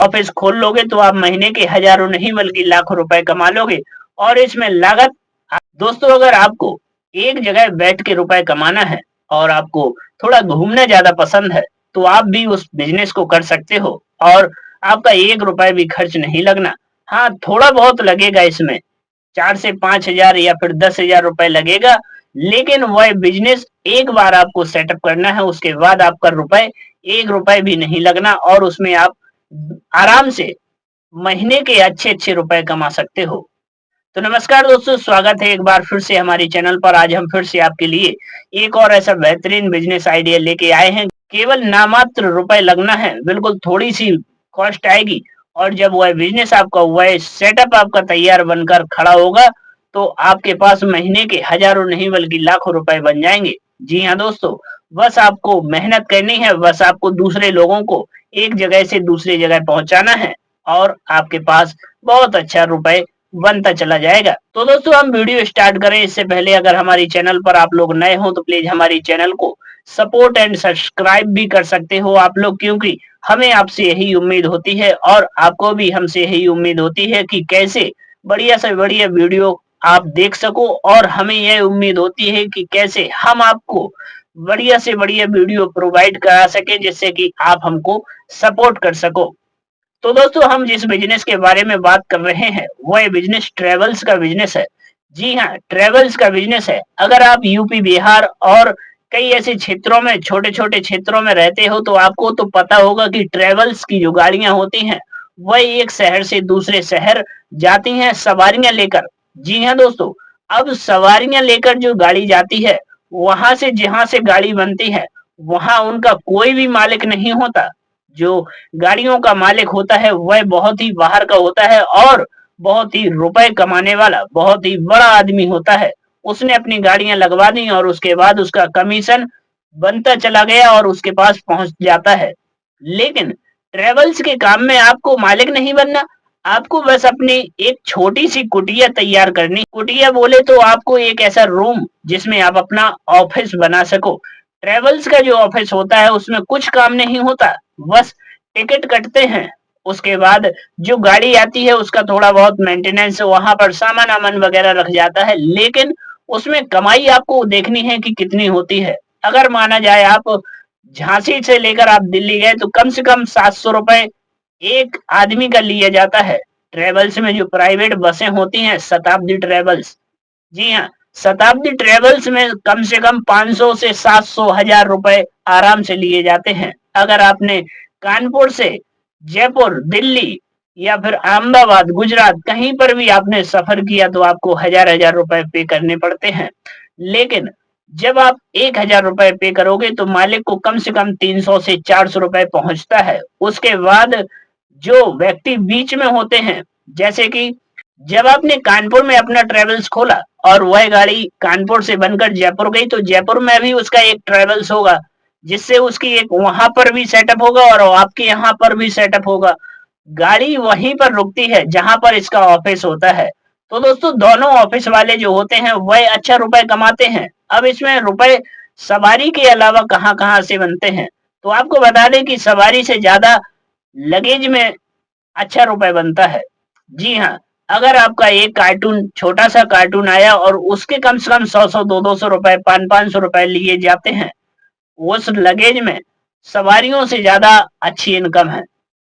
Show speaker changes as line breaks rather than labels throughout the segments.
Office खोल लोगे तो आप महीने के हजारों नहीं बल्कि लाखों रुपए कमा लोगे। और इसमें लागत, दोस्तों अगर आपको एक जगह बैठ के रुपए कमाना है और आपको थोड़ा घूमना ज्यादा पसंद है तो आप भी उस बिजनेस को कर सकते हो और आपका एक रुपए भी खर्च नहीं लगना। हाँ, थोड़ा बहुत लगेगा इसमें, 4 से 5 हजार या फिर 10 हजार रुपए लगेगा, लेकिन वह बिजनेस एक बार आपको सेटअप करना है, उसके बाद आपका रुपए एक रुपए भी नहीं लगना और उसमें आप आराम से महीने के अच्छे अच्छे रुपए कमा सकते हो। तो नमस्कार दोस्तों, स्वागत है एक बार फिर से हमारी चैनल पर। आज हम फिर से आपके लिए एक और ऐसा बेहतरीन बिजनेस आइडिया लेके आए हैं। केवल नामात्र रुपए लगना है, बिल्कुल थोड़ी सी कॉस्ट आएगी और जब वह बिजनेस आपका, वह सेटअप आपका तैयार बनकर खड़ा होगा तो आपके पास महीने के हजारों नहीं बल्कि लाखों रुपए बन जाएंगे। जी हाँ दोस्तों, बस आपको मेहनत करनी है, बस आपको दूसरे लोगों को एक जगह से दूसरी जगह पहुंचाना है और आपके पास बहुत अच्छा रुपए बनता चला जाएगा। तो दोस्तों हम वीडियो स्टार्ट करें इससे पहले अगर हमारी चैनल पर आप लोग नए हो तो प्लीज हमारी चैनल को सपोर्ट एंड सब्सक्राइब भी कर सकते हो आप लोग, क्योंकि हमें आपसे यही उम्मीद होती है और आपको भी हमसे यही उम्मीद होती है कि कैसे बढ़िया से बढ़िया वीडियो आप देख सको और हमें यह उम्मीद होती है कि कैसे हम आपको बढ़िया से बढ़िया वीडियो प्रोवाइड करा सके जिससे कि आप हमको सपोर्ट कर सको। तो दोस्तों हम जिस बिजनेस के बारे में बात कर रहे हैं वह बिजनेस ट्रेवल्स का बिजनेस है। जी हाँ, ट्रेवल्स का बिजनेस है। अगर आप यूपी, बिहार और कई ऐसे क्षेत्रों में, छोटे छोटे क्षेत्रों में रहते हो तो आपको तो पता होगा कि ट्रेवल्स की जो गाड़ियां होती हैं वह एक शहर से दूसरे शहर जाती हैं सवारियां लेकर। जी हाँ दोस्तों, अब सवारियां लेकर जो गाड़ी जाती है, वहां से जहां से गाड़ी बनती है वहां उनका कोई भी मालिक नहीं होता। जो गाड़ियों का मालिक होता है वह बहुत ही बाहर का होता है और बहुत ही रुपए कमाने वाला बहुत ही बड़ा आदमी होता है। उसने अपनी गाड़ियां लगवा दी और उसके बाद उसका कमीशन बनता चला गया और उसके पास पहुंच जाता है। लेकिन ट्रेवल्स के काम में आपको मालिक नहीं बनना, आपको बस अपनी एक छोटी सी कुटिया तैयार करनी। कुटिया बोले तो आपको एक ऐसा रूम जिसमें आप अपना ऑफिस बना सको। ट्रेवल्स का जो ऑफिस होता है उसमें कुछ काम नहीं होता, बस टिकट कटते हैं। उसके बाद जो गाड़ी आती है उसका थोड़ा बहुत मेंटेनेंस, वहां पर सामान आमान वगैरह रख जाता है, लेकिन उसमें कमाई आपको देखनी है कि कितनी होती है। अगर माना जाए आप झांसी से लेकर आप दिल्ली गए तो कम से कम 700 रुपए एक आदमी का लिया जाता है। ट्रेवल्स में जो प्राइवेट बसें होती हैं, शताब्दी ट्रेवल्स, जी हाँ, शताब्दी ट्रेवल्स में कम से कम 500 से 700 हजार रुपए आराम से लिए जाते हैं। अगर आपने कानपुर से जयपुर, दिल्ली या फिर अहमदाबाद, गुजरात कहीं पर भी आपने सफर किया तो आपको हजार हजार रुपए पे करने पड़ते हैं। लेकिन जब आप 1,000 रुपए पे करोगे तो मालिक को कम से कम 300 से 400 रुपए पहुंचता है। उसके बाद जो व्यक्ति बीच में होते हैं, जैसे कि जब आपने कानपुर में अपना ट्रेवल्स खोला और वह गाड़ी कानपुर से बनकर जयपुर गई तो जयपुर में भी उसका एक ट्रेवल्स होगा, जिससे उसकी एक वहां पर भी सेटअप होगा और आपके यहाँ पर भी सेटअप होगा। गाड़ी वहीं पर रुकती है जहां पर इसका ऑफिस होता है। तो दोस्तों दोनों ऑफिस वाले जो होते हैं वह अच्छा रुपए कमाते हैं। अब इसमें रुपए सवारी के अलावा कहाँ कहाँ से बनते हैं, तो आपको बता दें कि सवारी से ज्यादा लगेज में अच्छा रुपए बनता है। जी हाँ, अगर आपका एक कार्टून, छोटा सा कार्टून आया और उसके कम से कम 100 200 रुपए, 500 रुपए लिए जाते हैं, उस लगेज में सवारियों से ज्यादा अच्छी इनकम है।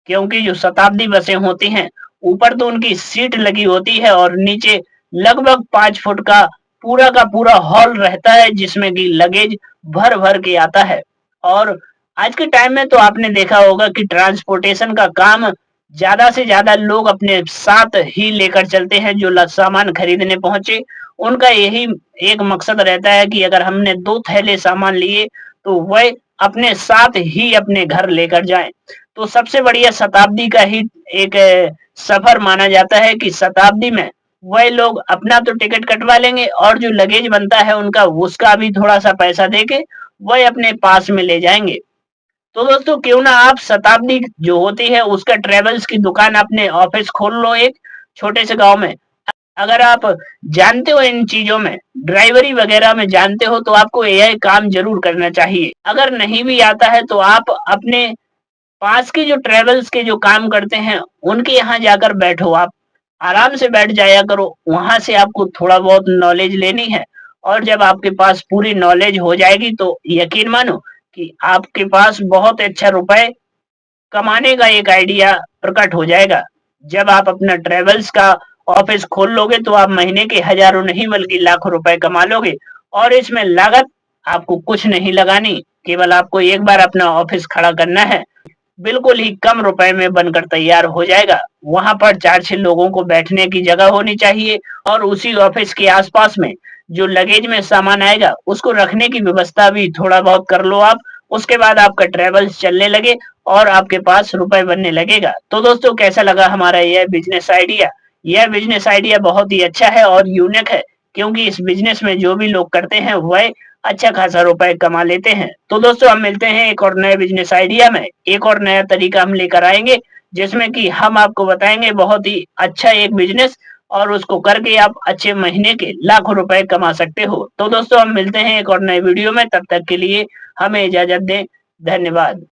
क्योंकि जो शताब्दी बसें होती हैं, ऊपर तो उनकी सीट लगी होती है और नीचे लगभग 5 फुट का पूरा हॉल रहता है जिसमें कि लगेज भर भर के आता है। और आज के टाइम में तो आपने देखा होगा कि ट्रांसपोर्टेशन का काम ज्यादा से ज्यादा लोग अपने साथ ही लेकर चलते हैं। जो सामान खरीदने पहुंचे उनका यही एक मकसद रहता है कि अगर हमने 2 थैले सामान लिए तो वह अपने साथ ही अपने घर लेकर जाएं। तो सबसे बढ़िया शताब्दी का ही एक सफर माना जाता है कि शताब्दी में वह लोग अपना तो टिकट कटवा लेंगे और जो लगेज बनता है उनका, उसका भी थोड़ा सा पैसा देके वह अपने पास में ले जाएंगे। तो दोस्तों क्यों ना आप शताब्दी जो होती है उसका ट्रेवल्स की दुकान अपने ऑफिस खोल लो एक छोटे से गांव में। अगर आप जानते हो इन चीजों में, ड्राइवरी वगैरह में जानते हो तो आपको यह काम जरूर करना चाहिए। अगर नहीं भी आता है तो आप अपने पास के जो ट्रेवल्स के जो काम करते हैं, उनके यहाँ जाकर बैठो आप। आराम से बैठ जाया करो, वहाँ से आपको थोड़ा बहुत नॉलेज लेनी है और जब आपके पास पूरी नॉलेज हो जाएगी तो यकीन मानो कि आपके पास बहुत अच्छा रुपए कमाने का एक आइडिया प्रकट हो जाएगा। जब आप अपना ट्रेवल्स का ऑफिस खोल लोगे तो आप महीने के हजारों नहीं बल्कि लाखों रुपए कमा लोगे और इसमें लागत आपको कुछ नहीं लगानी, केवल आपको एक बार अपना ऑफिस खड़ा करना है। बिल्कुल ही कम रुपए में बनकर तैयार हो जाएगा। वहाँ पर 4-6 लोगों को बैठने की जगह होनी चाहिए और उसी ऑफिस के आसपास में जो लगेज में सामान आएगा उसको रखने की व्यवस्था भी थोड़ा बहुत कर लो आप। उसके बाद आपका ट्रेवल्स चलने लगे और आपके पास रुपए बनने लगेगा। तो दोस्तों कैसा लगा हमारा यह बिजनेस आइडिया? यह बिजनेस आइडिया बहुत ही अच्छा है और यूनिक है क्योंकि इस बिजनेस में जो भी लोग करते हैं वह अच्छा खासा रुपए कमा लेते हैं। तो दोस्तों हम मिलते हैं एक और नए बिजनेस आइडिया में। एक और नया तरीका हम लेकर आएंगे जिसमें कि हम आपको बताएंगे बहुत ही अच्छा एक बिजनेस और उसको करके आप अच्छे महीने के लाखों रुपए कमा सकते हो। तो दोस्तों हम मिलते हैं एक और नए वीडियो में, तब तक के लिए हमें इजाजत दें। धन्यवाद।